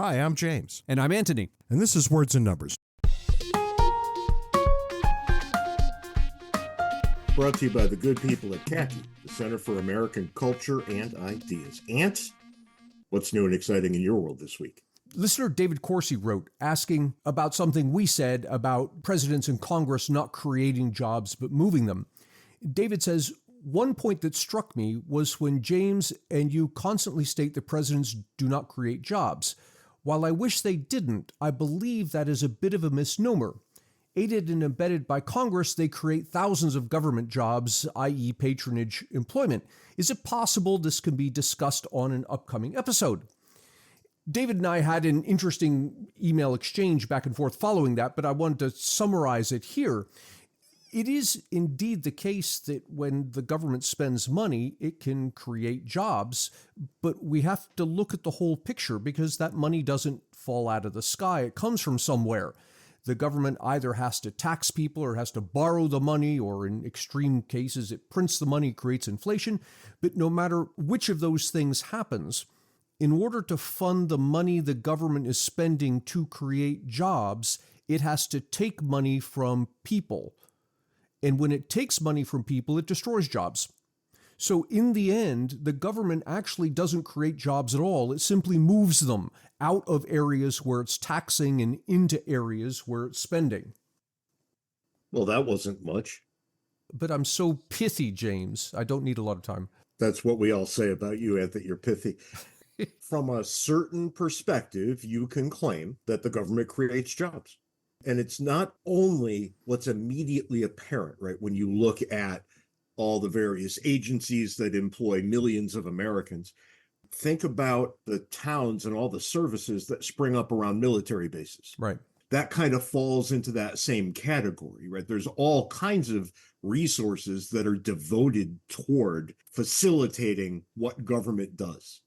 Hi, I'm James. And I'm Antony. And this is Words and Numbers. Brought to you by the good people at CACI, the Center for American Culture and Ideas. Ant, what's new and exciting in your world this week? Listener David Corsi wrote, asking about something we said about presidents and Congress not creating jobs but moving them. David says, one point that struck me was when James and you constantly state that presidents do not create jobs. While I wish they didn't, I believe that is a bit of a misnomer. Aided and embedded by Congress, they create thousands of government jobs, i.e. patronage employment. Is it possible this can be discussed on an upcoming episode? David and I had an interesting email exchange back and forth following that, but I wanted to summarize it here. It is indeed the case that when the government spends money, it can create jobs, but we have to look at the whole picture because that money doesn't fall out of the sky. It comes from somewhere. The government either has to tax people or has to borrow the money, or in extreme cases, it prints the money, creates inflation. But no matter which of those things happens, in order to fund the money the government is spending to create jobs, it has to take money from people. And when it takes money from people, it destroys jobs. So in the end, the government actually doesn't create jobs at all. It simply moves them out of areas where it's taxing and into areas where it's spending. Well, that wasn't much. But I'm so pithy, James. I don't need a lot of time. That's what we all say about you, Ant, that you're pithy. From a certain perspective, you can claim that the government creates jobs. And it's not only what's immediately apparent, right? When you look at all the various agencies that employ millions of Americans, think about the towns and all the services that spring up around military bases. Right. That kind of falls into that same category, right? There's all kinds of resources that are devoted toward facilitating what government does.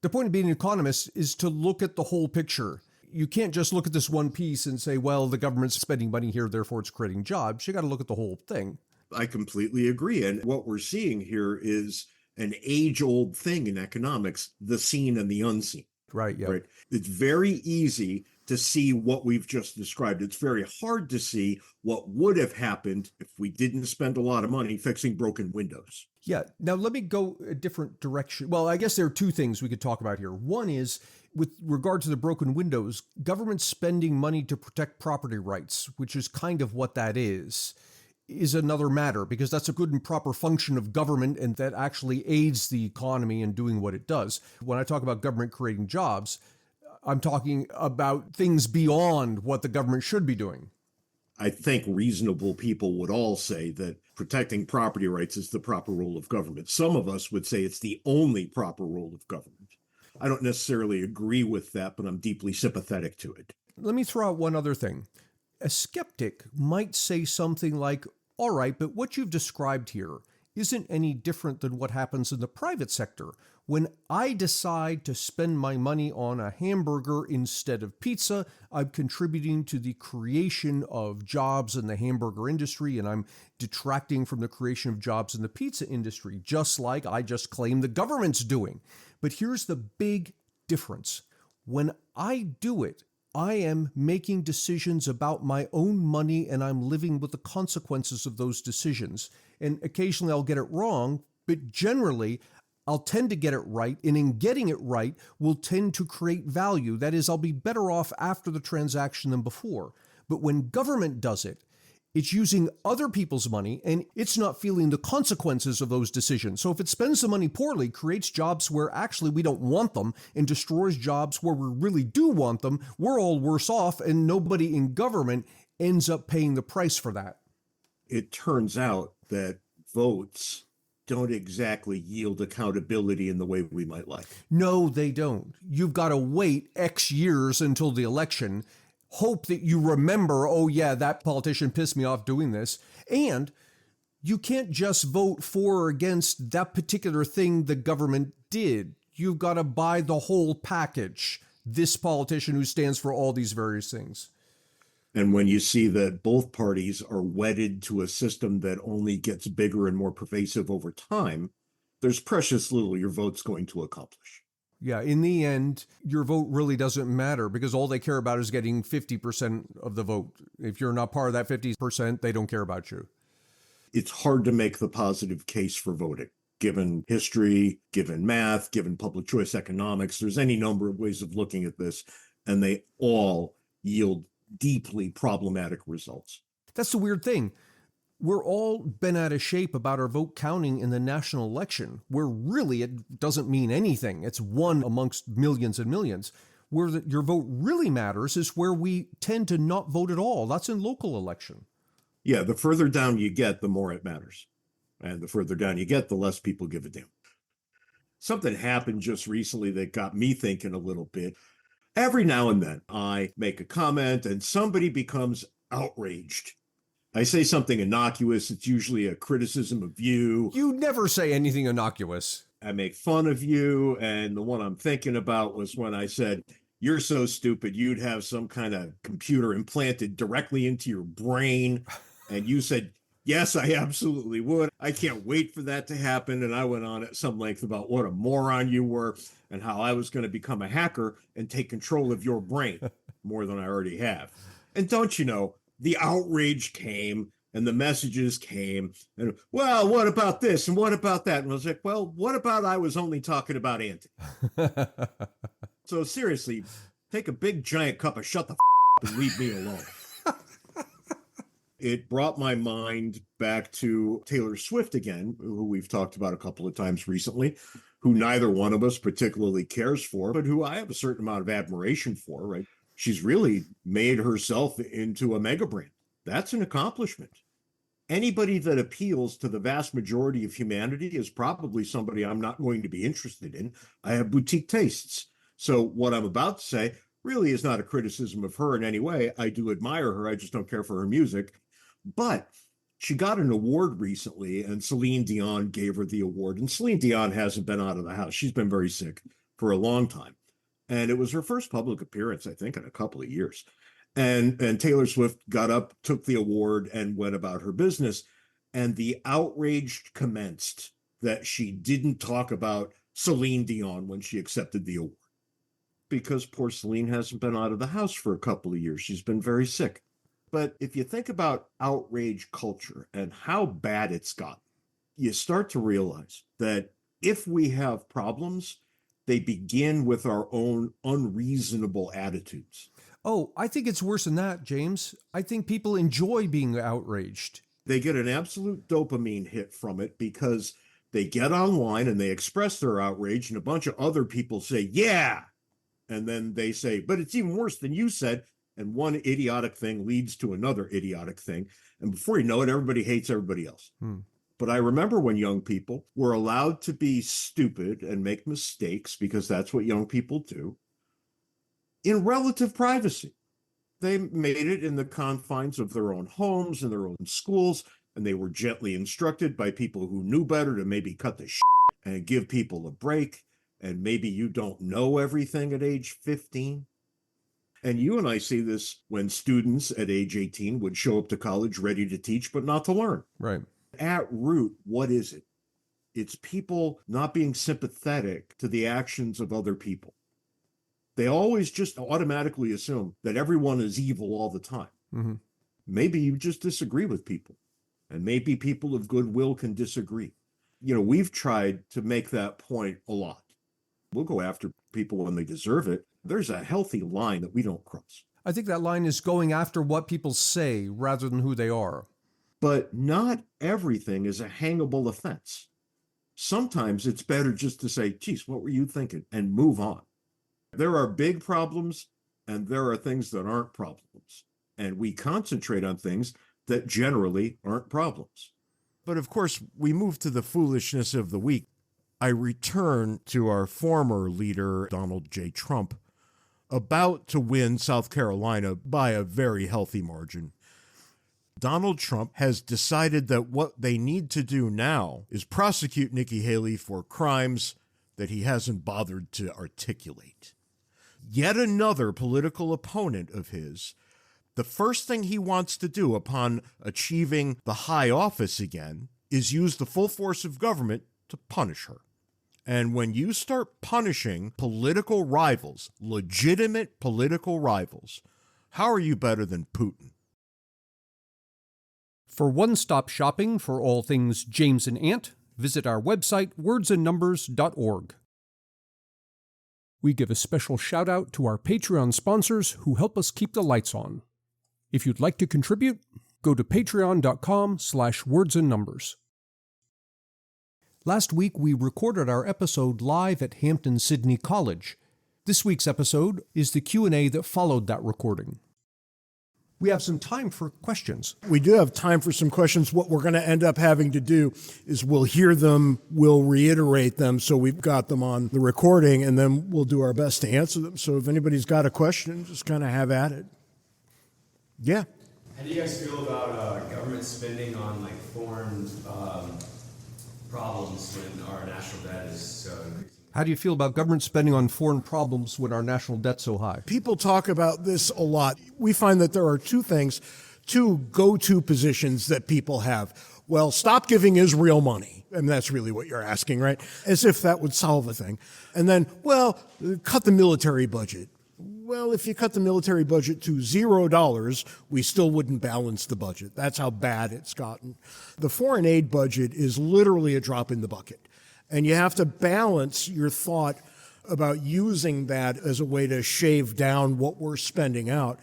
The point of being an economist is to look at the whole picture. You can't just look at this one piece and say, well, the government's spending money here, therefore it's creating jobs. You got to look at the whole thing. I completely agree. And what we're seeing here is an age-old thing in economics, the seen and the unseen. Right, yeah. Right? It's very easy to see what we've just described. It's very hard to see what would have happened if we didn't spend a lot of money fixing broken windows. Yeah. Now, let me go a different direction. Well, I guess there are two things we could talk about here. One is, with regard to the broken windows, government spending money to protect property rights, which is kind of what that is another matter, because that's a good and proper function of government, and that actually aids the economy in doing what it does. When I talk about government creating jobs, I'm talking about things beyond what the government should be doing. I think reasonable people would all say that protecting property rights is the proper role of government. Some of us would say it's the only proper role of government. I don't necessarily agree with that, but I'm deeply sympathetic to it. Let me throw out one other thing. A skeptic might say something like, all right, but what you've described here isn't any different than what happens in the private sector. When I decide to spend my money on a hamburger instead of pizza, I'm contributing to the creation of jobs in the hamburger industry, and I'm detracting from the creation of jobs in the pizza industry, just like I just claim the government's doing. But here's the big difference. When I do it, I am making decisions about my own money, and I'm living with the consequences of those decisions. And occasionally I'll get it wrong, but generally I'll tend to get it right, and in getting it right will tend to create value. That is, I'll be better off after the transaction than before. But when government does it, it's using other people's money, and it's not feeling the consequences of those decisions. So if it spends the money poorly, creates jobs where actually we don't want them, and destroys jobs where we really do want them, we're all worse off, and nobody in government ends up paying the price for that. It turns out that votes don't exactly yield accountability in the way we might like. No, they don't. You've got to wait X years until the election, hope that you remember, oh yeah, that politician pissed me off doing this. And you can't just vote for or against that particular thing the government did. You've got to buy the whole package. This politician who stands for all these various things. And when you see that both parties are wedded to a system that only gets bigger and more pervasive over time, there's precious little your vote's going to accomplish. Yeah, in the end, your vote really doesn't matter because all they care about is getting 50% of the vote. If you're not part of that 50%, they don't care about you. It's hard to make the positive case for voting, given history, given math, given public choice economics. There's any number of ways of looking at this, and they all yield deeply problematic results. That's the weird thing. We're all bent out of shape about our vote counting in the national election, where really it doesn't mean anything. It's one amongst millions and millions. Where your vote really matters is where we tend to not vote at all. That's in local election. Yeah, the further down you get, the more it matters. And the further down you get, the less people give a damn. Something happened just recently that got me thinking a little bit. Every now and then, I make a comment and somebody becomes outraged. I say something innocuous. It's usually a criticism of you. You never say anything innocuous. I make fun of you. And the one I'm thinking about was when I said, "You're so stupid, you'd have some kind of computer implanted directly into your brain." And you said, "Yes, I absolutely would. I can't wait for that to happen." And I went on at some length about what a moron you were and how I was going to become a hacker and take control of your brain more than I already have. And don't you know, the outrage came and the messages came and, well, what about this and what about that? And I was like, well, what about I was only talking about Antony? So seriously, take a big giant cup of shut the up and leave me alone. It brought my mind back to Taylor Swift again, who we've talked about a couple of times recently, who neither one of us particularly cares for, but who I have a certain amount of admiration for, right? She's really made herself into a mega brand. That's an accomplishment. Anybody that appeals to the vast majority of humanity is probably somebody I'm not going to be interested in. I have boutique tastes. So what I'm about to say really is not a criticism of her in any way. I do admire her. I just don't care for her music. But she got an award recently, and Celine Dion gave her the award. And Celine Dion hasn't been out of the house. She's been very sick for a long time. And it was her first public appearance, I think, in a couple of years. And Taylor Swift got up, took the award, and went about her business. And the outrage commenced that she didn't talk about Celine Dion when she accepted the award. Because poor Celine hasn't been out of the house for a couple of years. She's been very sick. But if you think about outrage culture and how bad it's gotten, you start to realize that if we have problems, they begin with our own unreasonable attitudes. Oh, I think it's worse than that, James. I think people enjoy being outraged. They get an absolute dopamine hit from it because they get online and they express their outrage, and a bunch of other people say, yeah. And then they say, but it's even worse than you said. And one idiotic thing leads to another idiotic thing. And before you know it, everybody hates everybody else. But I remember when young people were allowed to be stupid and make mistakes, because that's what young people do, in relative privacy. They made it in the confines of their own homes and their own schools, and they were gently instructed by people who knew better to maybe cut the shit and give people a break. And maybe you don't know everything at age 15. And you and I see this when students at age 18 would show up to college ready to teach, but not to learn. Right. At root, what is it? It's people not being sympathetic to the actions of other people. They always just automatically assume that everyone is evil all the time. Mm-hmm. Maybe you just disagree with people, and maybe people of goodwill can disagree. You know, we've tried to make that point a lot. We'll go after people when they deserve it. There's a healthy line that we don't cross. I think that line is going after what people say rather than who they are. But not everything is a hangable offense. Sometimes it's better just to say, geez, what were you thinking? And move on. There are big problems and there are things that aren't problems. And we concentrate on things that generally aren't problems. But of course, we move to the foolishness of the week. I return to our former leader, Donald J. Trump, about to win South Carolina by a very healthy margin. Donald Trump has decided that what they need to do now is prosecute Nikki Haley for crimes that he hasn't bothered to articulate. Yet another political opponent of his, the first thing he wants to do upon achieving the high office again is use the full force of government to punish her. And when you start punishing political rivals, legitimate political rivals, how are you better than Putin? For one-stop shopping for all things James and Ant, visit our website, wordsandnumbers.org. We give a special shout-out to our Patreon sponsors who help us keep the lights on. If you'd like to contribute, go to patreon.com/wordsandnumbers. Last week, we recorded our episode live at Hampden-Sydney College. This week's episode is the Q&A that followed that recording. We have some time for questions. We do have time for some questions. What we're going to end up having to do is we'll hear them, we'll reiterate them, so we've got them on the recording, and then we'll do our best to answer them. So if anybody's got a question, just kind of have at it. Yeah. How do you guys feel about government spending on like foreign problems when our national debt is so increasing? How do you feel about government spending on foreign problems when our national debt's so high? People talk about this a lot. We find that there are two go-to positions that people have. Well, stop giving Israel money. And that's really what you're asking, right? As if that would solve a thing. And then, well, cut the military budget. Well, if you cut the military budget to $0, we still wouldn't balance the budget. That's how bad it's gotten. The foreign aid budget is literally a drop in the bucket. And you have to balance your thought about using that as a way to shave down what we're spending out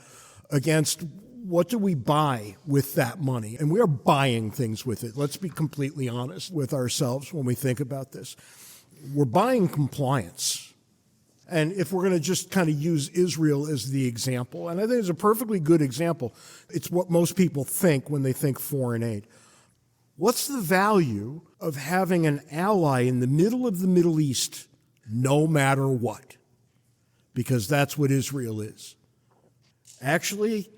against what do we buy with that money? And we are buying things with it. Let's be completely honest with ourselves when we think about this. We're buying compliance. And if we're going to just kind of use Israel as the example, and I think it's a perfectly good example, it's what most people think when they think foreign aid. What's the value of having an ally in the middle of the Middle East no matter what? Because that's what Israel is. Actually,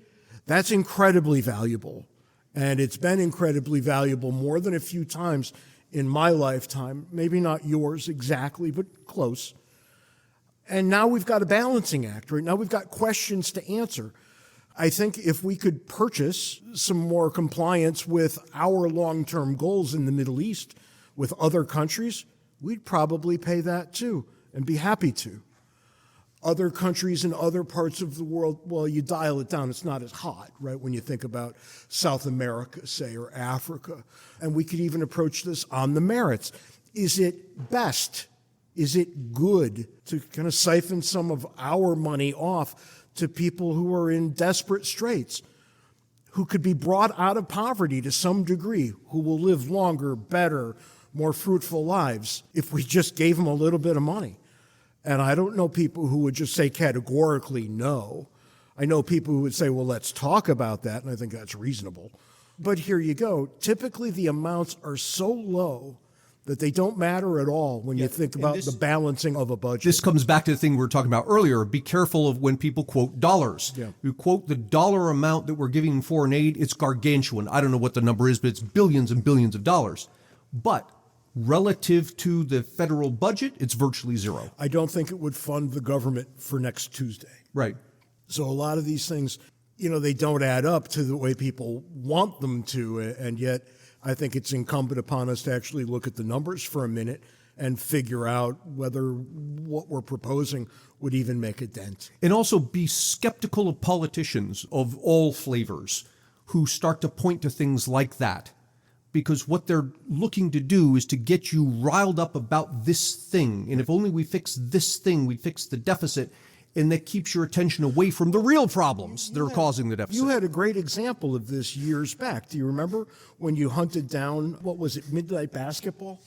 that's incredibly valuable. And it's been incredibly valuable more than a few times in my lifetime. Maybe not yours exactly, but close. And now we've got a balancing act, right? Now we've got questions to answer. I think if we could purchase some more compliance with our long-term goals in the Middle East with other countries, we'd probably pay that too and be happy to. Other countries in other parts of the world, well, you dial it down, it's not as hot, right, when you think about South America, say, or Africa. And we could even approach this on the merits. Is it best? Is it good to kind of siphon some of our money off to people who are in desperate straits, who could be brought out of poverty to some degree, who will live longer, better, more fruitful lives if we just gave them a little bit of money? And I don't know people who would just say categorically no. I know people who would say, well, let's talk about that, and I think that's reasonable. But here you go. Typically, the amounts are so low that they don't matter at all when you think about the balancing of a budget. This comes back to the thing we were talking about earlier. Be careful of when people quote dollars. Yeah. You quote the dollar amount that we're giving in foreign aid, it's gargantuan. I don't know what the number is, but it's billions and billions of dollars. But relative to the federal budget, it's virtually zero. I don't think it would fund the government for next Tuesday. Right. So a lot of these things, they don't add up to the way people want them to, and yet I think it's incumbent upon us to actually look at the numbers for a minute and figure out whether what we're proposing would even make a dent. And also be skeptical of politicians of all flavors who start to point to things like that. Because what they're looking to do is to get you riled up about this thing. And if only we fix this thing, we'd fix the deficit. And that keeps your attention away from the real problems that are causing the deficit. You had a great example of this years back. Do you remember when you hunted down, what was it, Midnight Basketball,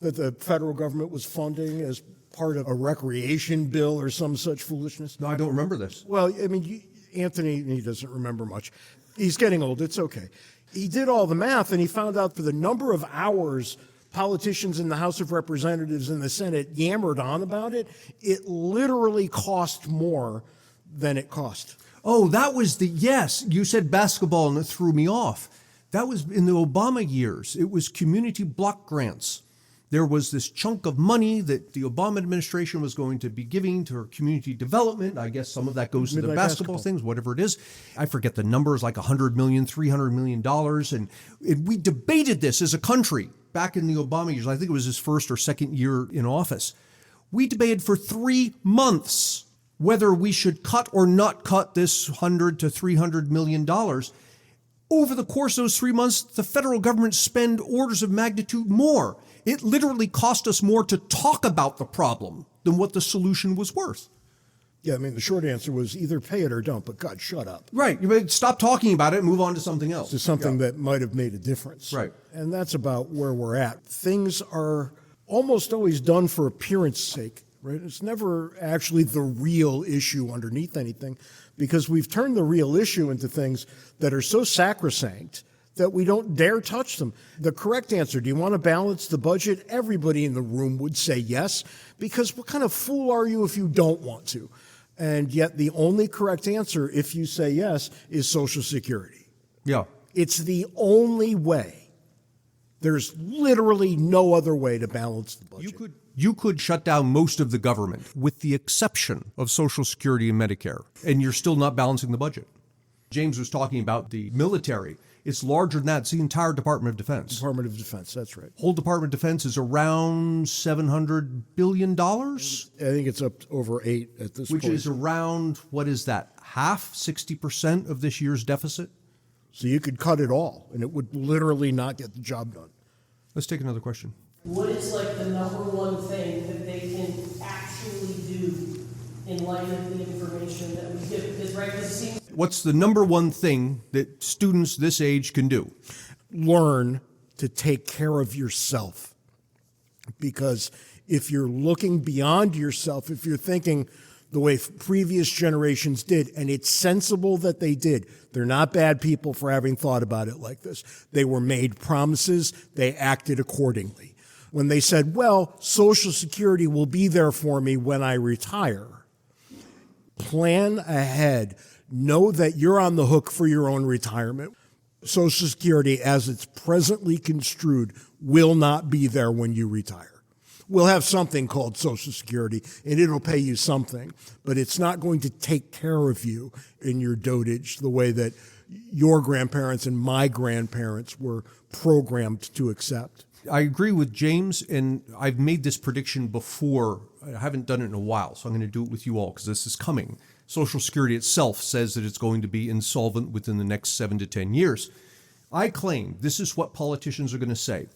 that the federal government was funding as part of a recreation bill or some such foolishness? No, I don't remember this. Well, I mean, Antony, he doesn't remember much. He's getting old. It's okay. He did all the math, and he found out for the number of hours politicians in the House of Representatives and the Senate yammered on about it, it literally cost more than it cost. Oh, that was yes, you said basketball and it threw me off. That was in the Obama years. It was community block grants. There was this chunk of money that the Obama administration was going to be giving to community development. I guess some of that goes to the basketball things, whatever it is. I forget the numbers, like $100 million, $300 million. And we debated this as a country. back in the Obama years, I think it was his first or second year in office, we debated for 3 months whether we should cut or not cut this $100 to $300 million. Over the course of those 3 months, the federal government spent orders of magnitude more. It literally cost us more to talk about the problem than what the solution was worth. Yeah, I mean, the short answer was either pay it or don't, but God, shut up. Right. You better stop talking about it and move on to something else. To something that might have made a difference. Right. And that's about where we're at. Things are almost always done for appearance sake, right? It's never actually the real issue underneath anything, because we've turned the real issue into things that are so sacrosanct that we don't dare touch them. The correct answer, do you want to balance the budget? Everybody in the room would say yes, because what kind of fool are you if you don't want to? And yet the only correct answer, if you say yes, is Social Security. Yeah. It's the only way. There's literally no other way to balance the budget. You could shut down most of the government, with the exception of Social Security and Medicare, and you're still not balancing the budget. James was talking about the military. It's larger than that. It's the entire Department of Defense. Department of Defense, that's right. Whole Department of Defense is around $700 billion. I think it's up over 8 at this point. Which is around, what is that, half, 60% of this year's deficit? So you could cut it all, and it would literally not get the job done. Let's take another question. What is like the number one thing that they can actually do in light of the information that we give? Because, right, because it seems... What's the number one thing that students this age can do? Learn to take care of yourself. Because if you're looking beyond yourself, if you're thinking the way previous generations did, and it's sensible that they did, they're not bad people for having thought about it like this. They were made promises, they acted accordingly. When they said, well, Social Security will be there for me when I retire, plan ahead. Know that you're on the hook for your own retirement. Social Security, as it's presently construed, will not be there when you retire. We'll have something called Social Security, and it'll pay you something, but it's not going to take care of you in your dotage the way that your grandparents and my grandparents were programmed to accept. I agree with James, and I've made this prediction before. I haven't done it in a while, so I'm going to do it with you all because this is coming. Social Security itself says that it's going to be insolvent within the next 7 to 10 years. I claim this is what politicians are going to say.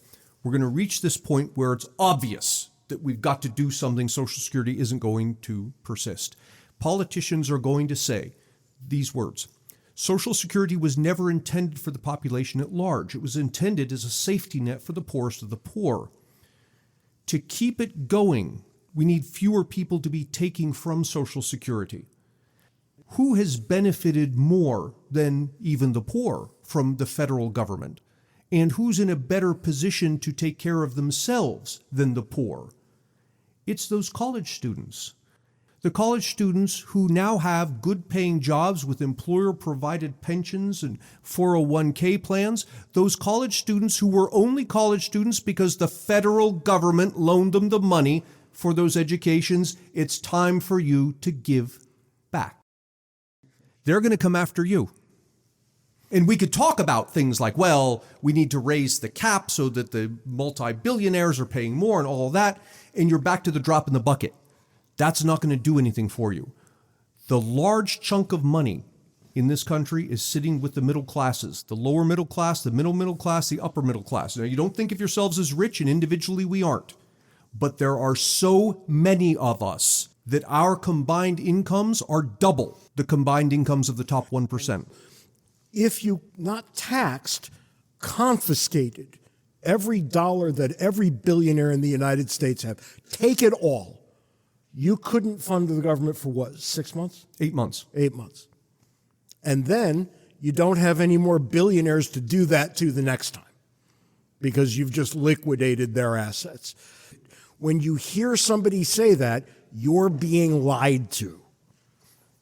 We're going to reach this point where it's obvious that we've got to do something. Social Security isn't going to persist. Politicians are going to say these words: Social Security was never intended for the population at large. It was intended as a safety net for the poorest of the poor. To keep it going, we need fewer people to be taking from Social Security. Who has benefited more than even the poor from the federal government? And who's in a better position to take care of themselves than the poor? It's those college students. The college students who now have good-paying jobs with employer-provided pensions and 401k plans, those college students who were only college students because the federal government loaned them the money for those educations. It's time for you to give back. They're going to come after you. And we could talk about things like, well, we need to raise the cap so that the multi-billionaires are paying more and all of that, and you're back to the drop in the bucket. That's not going to do anything for you. The large chunk of money in this country is sitting with the middle classes, the lower middle class, the middle class, the upper middle class. Now, you don't think of yourselves as rich, and individually we aren't. But there are so many of us that our combined incomes are double the combined incomes of the top 1%. If you not taxed, confiscated every dollar that every billionaire in the United States have, take it all, you couldn't fund the government for what, 6 months? 8 months. 8 months. And then you don't have any more billionaires to do that to the next time because you've just liquidated their assets. When you hear somebody say that, you're being lied to.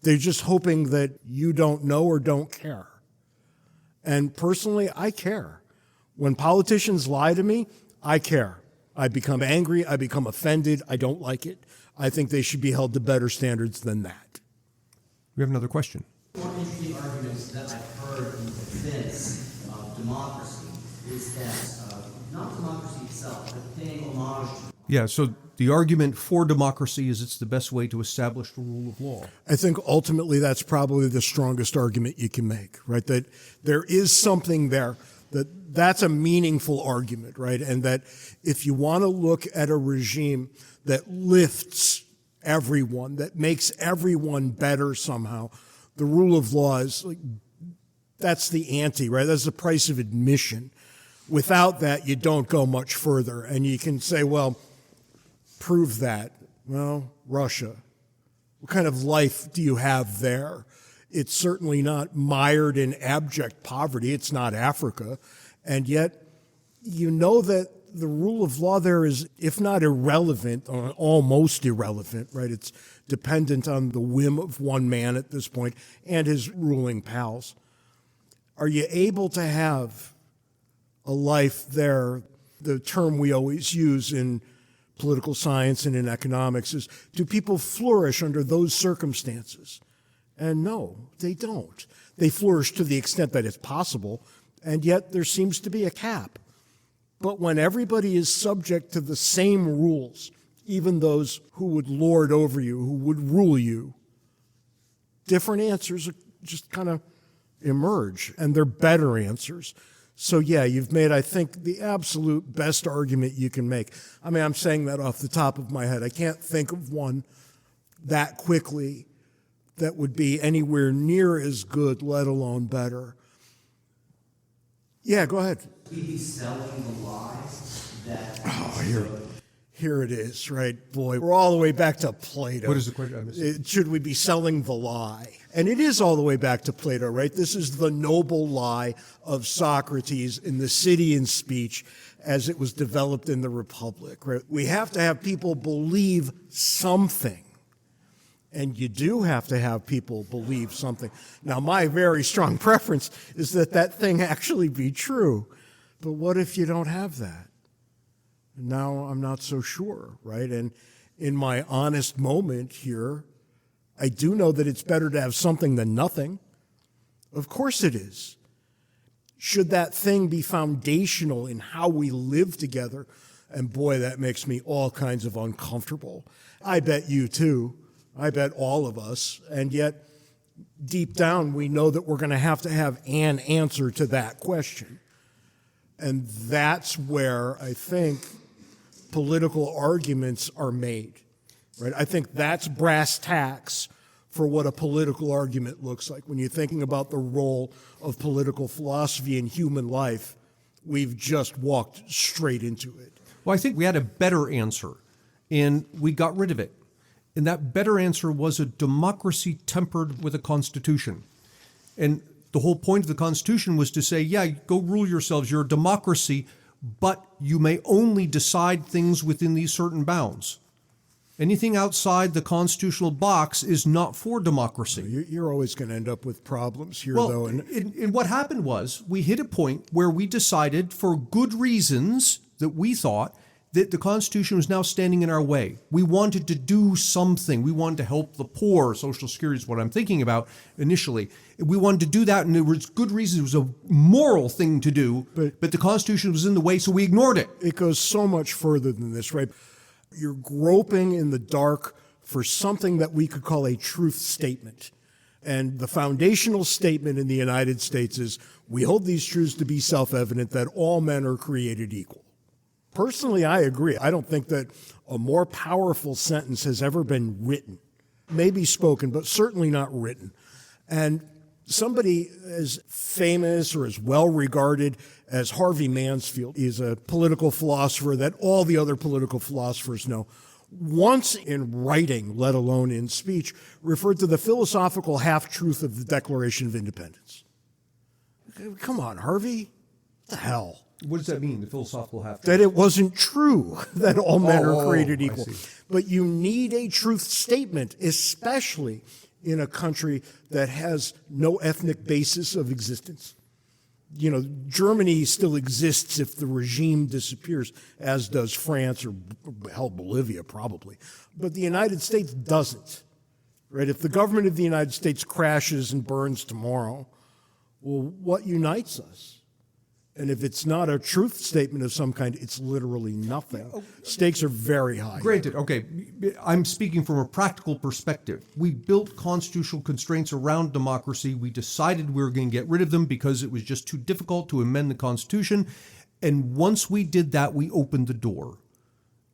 They're just hoping that you don't know or don't care. And personally, I care. When politicians lie to me, I care. I become angry. I become offended. I don't like it. I think they should be held to better standards than that. We have another question. One interesting arguments that I've heard in defense of democracy is that not democracy itself, but paying homage to. Yeah, so the argument for democracy is it's the best way to establish the rule of law. I think ultimately that's probably the strongest argument you can make, right? That there is something there, that's a meaningful argument, right? And that if you want to look at a regime that lifts everyone, that makes everyone better somehow, the rule of law is like, that's the ante, right? That's the price of admission. Without that, you don't go much further. And you can say, well, prove that. Well, Russia. What kind of life do you have there? It's certainly not mired in abject poverty. It's not Africa. And yet, you know that the rule of law there is, if not irrelevant, almost irrelevant, right? It's dependent on the whim of one man at this point and his ruling pals. Are you able to have a life there? The term we always use in political science and in economics is, do people flourish under those circumstances? And no, they don't. They flourish to the extent that it's possible, and yet there seems to be a cap. But when everybody is subject to the same rules, even those who would lord over you, who would rule you, different answers just kind of emerge, and they're better answers. So yeah, you've made, I think, the absolute best argument you can make. I mean, I'm saying that off the top of my head. I can't think of one that quickly that would be anywhere near as good, let alone better. Yeah, go ahead. We'd be selling the lies that. Here it is, right? Boy, we're all the way back to Plato. What is the question? Should we be selling the lie? And it is all the way back to Plato, right? This is the noble lie of Socrates in the City and Speech as it was developed in the Republic, right? We have to have people believe something. And you do have to have people believe something. Now, my very strong preference is that that thing actually be true. But what if you don't have that? Now I'm not so sure, right? And in my honest moment here, I do know that it's better to have something than nothing. Of course it is. Should that thing be foundational in how we live together? And boy, that makes me all kinds of uncomfortable. I bet you too. I bet all of us. And yet, deep down, we know that we're going to have an answer to that question. And that's where I think political arguments are made, right? I think that's brass tacks for what a political argument looks like. When you're thinking about the role of political philosophy in human life, we've just walked straight into it. Well, I think we had a better answer, and we got rid of it. And that better answer was a democracy tempered with a constitution. And the whole point of the Constitution was to say, yeah, go rule yourselves. You're a democracy, but you may only decide things within these certain bounds. Anything outside the constitutional box is not for democracy. You're always going to end up with problems here, well, though. And what happened was we hit a point where we decided, for good reasons that we thought, that the Constitution was now standing in our way. We wanted to do something. We wanted to help the poor. Social Security is what I'm thinking about initially. We wanted to do that, and there was good reasons. It was a moral thing to do, but the Constitution was in the way, so we ignored it. It goes so much further than this, right? You're groping in the dark for something that we could call a truth statement. And the foundational statement in the United States is, we hold these truths to be self-evident, that all men are created equal. Personally, I agree. I don't think that a more powerful sentence has ever been written. Maybe spoken, but certainly not written. And somebody as famous or as well-regarded as Harvey Mansfield is a political philosopher that all the other political philosophers know. Once in writing, let alone in speech, referred to the philosophical half-truth of the Declaration of Independence. Come on, Harvey. What the hell? What does that mean, the philosophical half-truth? That it wasn't true that all men are created equal. See. But you need a truth statement, especially in a country that has no ethnic basis of existence. You know, Germany still exists if the regime disappears, as does France or, hell, Bolivia probably. But the United States doesn't, right? If the government of the United States crashes and burns tomorrow, well, what unites us? And if it's not a truth statement of some kind, it's literally nothing. Stakes are very high. Granted, okay, I'm speaking from a practical perspective. We built constitutional constraints around democracy. We decided we were going to get rid of them because it was just too difficult to amend the Constitution. And once we did that, we opened the door.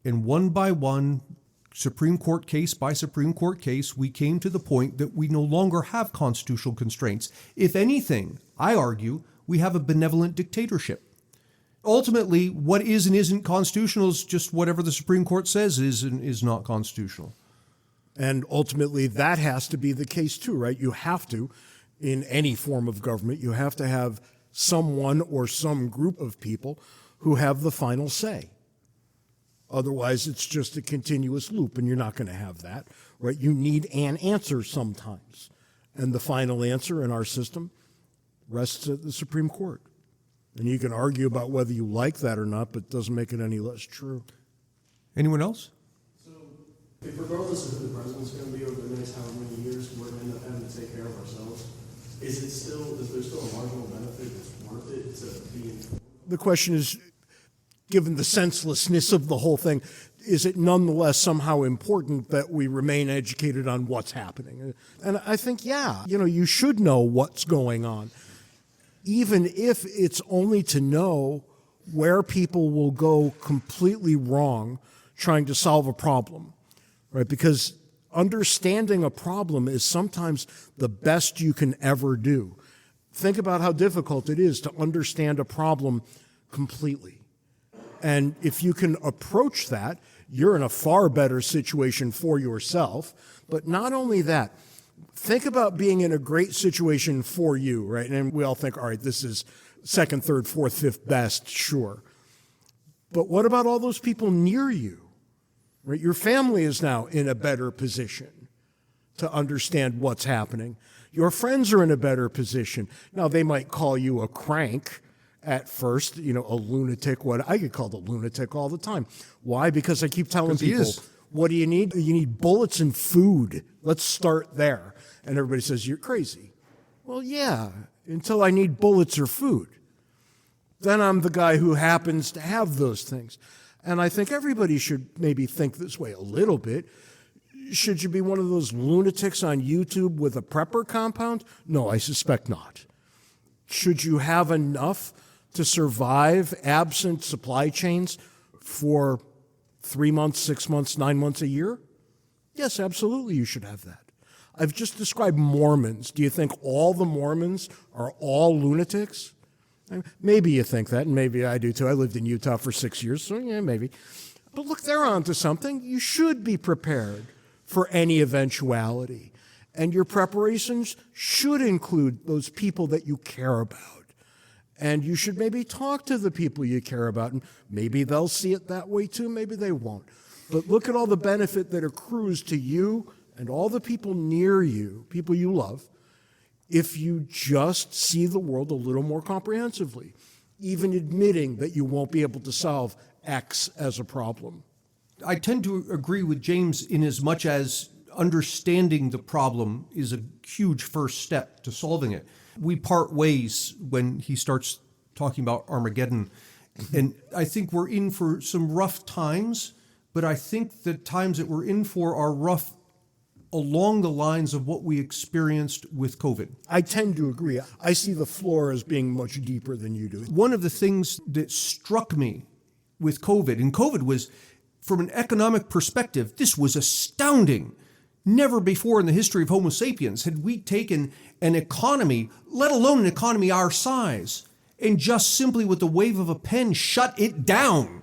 And one by one, Supreme Court case by Supreme Court case, we came to the point that we no longer have constitutional constraints. If anything, I argue, we have a benevolent dictatorship. Ultimately, what is and isn't constitutional is just whatever the Supreme Court says is and is not constitutional. And ultimately, that has to be the case too, right? You have to, in any form of government, you have to have someone or some group of people who have the final say. Otherwise, it's just a continuous loop, and you're not going to have that, right? You need an answer sometimes. And the final answer in our system rests at the Supreme Court. And you can argue about whether you like that or not, but it doesn't make it any less true. Anyone else? So, if regardless of who the president's going to be over the next however many years, we're going to end up having to take care of ourselves, is there still a marginal benefit that's worth it to be in? The question is, given the senselessness of the whole thing, is it nonetheless somehow important that we remain educated on what's happening? And I think, yeah, you should know what's going on, even if it's only to know where people will go completely wrong trying to solve a problem, right? Because understanding a problem is sometimes the best you can ever do. Think about how difficult it is to understand a problem completely. And if you can approach that, you're in a far better situation for yourself. But not only that, think about being in a great situation for you, right? And we all think, all right, this is second, third, fourth, fifth best, sure. But what about all those people near you, right? Your family is now in a better position to understand what's happening. Your friends are in a better position. Now, they might call you a crank at first, a lunatic. What I get called a lunatic all the time. Why? Because I keep telling people, what do you need? You need bullets and food. Let's start there. And everybody says, you're crazy. Well, yeah, until I need bullets or food. Then I'm the guy who happens to have those things. And I think everybody should maybe think this way a little bit. Should you be one of those lunatics on YouTube with a prepper compound? No, I suspect not. Should you have enough to survive absent supply chains for 3 months, 6 months, 9 months, a year? Yes, absolutely, you should have that. I've just described Mormons. Do you think all the Mormons are all lunatics? Maybe you think that, and maybe I do too. I lived in Utah for 6 years, so yeah, maybe. But look, they're onto something. You should be prepared for any eventuality. And your preparations should include those people that you care about. And you should maybe talk to the people you care about, and maybe they'll see it that way too, maybe they won't. But look at all the benefit that accrues to you and all the people near you, people you love, if you just see the world a little more comprehensively, even admitting that you won't be able to solve X as a problem. I tend to agree with James in as much as understanding the problem is a huge first step to solving it. We part ways when he starts talking about Armageddon. And I think we're in for some rough times, but I think the times that we're in for are rough along the lines of what we experienced with COVID. I tend to agree. I see the floor as being much deeper than you do. One of the things that struck me with COVID, and COVID was, from an economic perspective, this was astounding. Never before in the history of Homo sapiens had we taken an economy, let alone an economy our size, and just simply with the wave of a pen shut it down.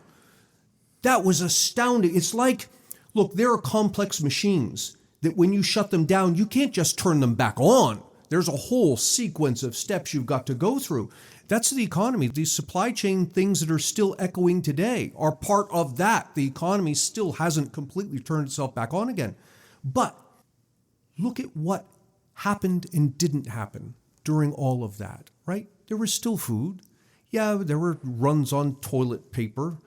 That was astounding. It's like, look, there are complex machines that when you shut them down, you can't just turn them back on. There's a whole sequence of steps you've got to go through. That's the economy. These supply chain things that are still echoing today are part of that. The economy still hasn't completely turned itself back on again. But look at what happened and didn't happen during all of that, right? There was still food. Yeah, there were runs on toilet paper,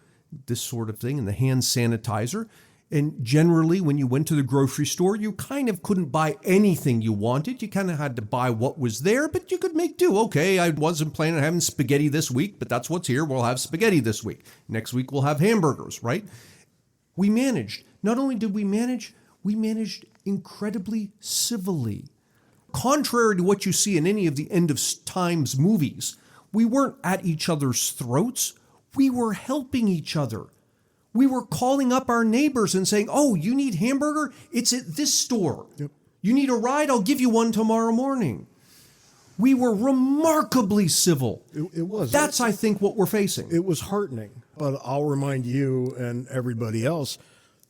this sort of thing, and the hand sanitizer. And generally, when you went to the grocery store, you kind of couldn't buy anything you wanted. You kind of had to buy what was there, but you could make do. Okay, I wasn't planning on having spaghetti this week, but that's what's here. We'll have spaghetti this week. Next week, we'll have hamburgers, right? We managed. Not only did we managed incredibly civilly. Contrary to what you see in any of the end of times movies, we weren't at each other's throats. We were helping each other. We were calling up our neighbors and saying, oh, you need hamburger? It's at this store. Yep. You need a ride? I'll give you one tomorrow morning. We were remarkably civil. It was. That's, I think, what we're facing. It was heartening. But I'll remind you and everybody else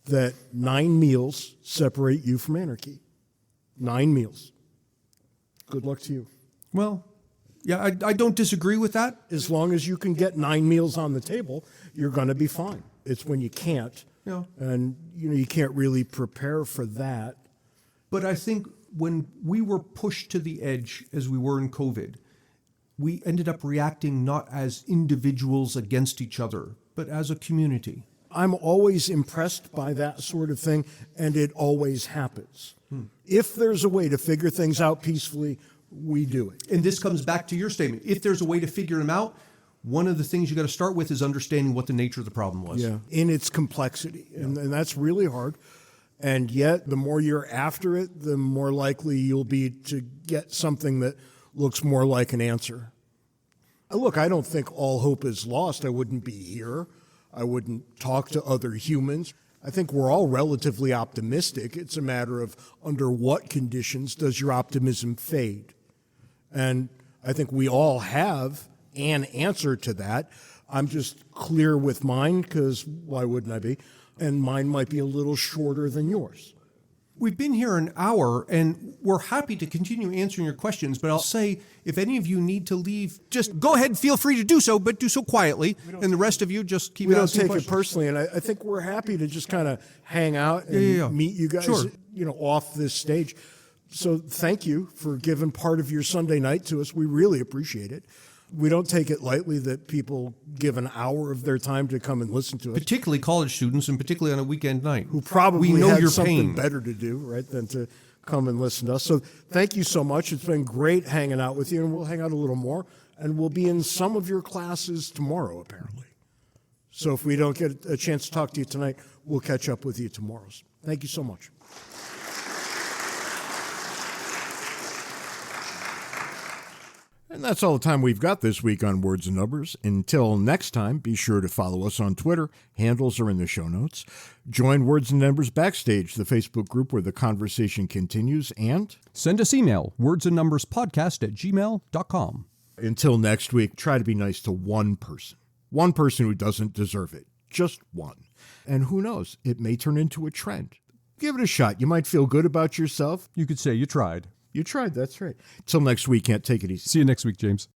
that 9 meals separate you from anarchy. 9 meals. Good luck to you. Well, yeah, I don't disagree with that. As long as you can get 9 meals on the table, you're going to be fine. It's when you can't. Yeah. And you can't really prepare for that. But I think when we were pushed to the edge as we were in COVID, we ended up reacting not as individuals against each other, but as a community. I'm always impressed by that sort of thing, and it always happens. If there's a way to figure things out peacefully, we do it. And this comes back to your statement. If there's a way to figure them out, one of the things you got to start with is understanding what the nature of the problem was. Yeah, in its complexity. And that's really hard. And yet, the more you're after it, the more likely you'll be to get something that looks more like an answer. Look, I don't think all hope is lost. I wouldn't be here. I wouldn't talk to other humans. I think we're all relatively optimistic. It's a matter of under what conditions does your optimism fade? And I think we all have an answer to that. I'm just clear with mine because why wouldn't I be? And mine might be a little shorter than yours. We've been here an hour, and we're happy to continue answering your questions, but I'll say, if any of you need to leave, just go ahead, feel free to do so, but do so quietly, and the rest of you just keep asking questions. We don't take it personally, and I think we're happy to just kind of hang out and meet you guys, Sure. Off this stage. So thank you for giving part of your Sunday night to us. We really appreciate it. We don't take it lightly that people give an hour of their time to come and listen to us. Particularly college students, and particularly on a weekend night. Who probably we know had your something pain. better to do, right, than to come and listen to us. So thank you so much. It's been great hanging out with you, and we'll hang out a little more. And we'll be in some of your classes tomorrow, apparently. So if we don't get a chance to talk to you tonight, we'll catch up with you tomorrow. Thank you so much. And that's all the time we've got this week on Words and Numbers. Until next time, be sure to follow us on Twitter. Handles are in the show notes. Join Words and Numbers Backstage, the Facebook group where the conversation continues, and send us email, wordsandnumberspodcast@gmail.com. Until next week, try to be nice to one person who doesn't deserve it. Just one. And who knows, it may turn into a trend. Give it a shot. You might feel good about yourself. You could say you tried. You tried, that's right. Till next week, can't take it easy. See you next week, James.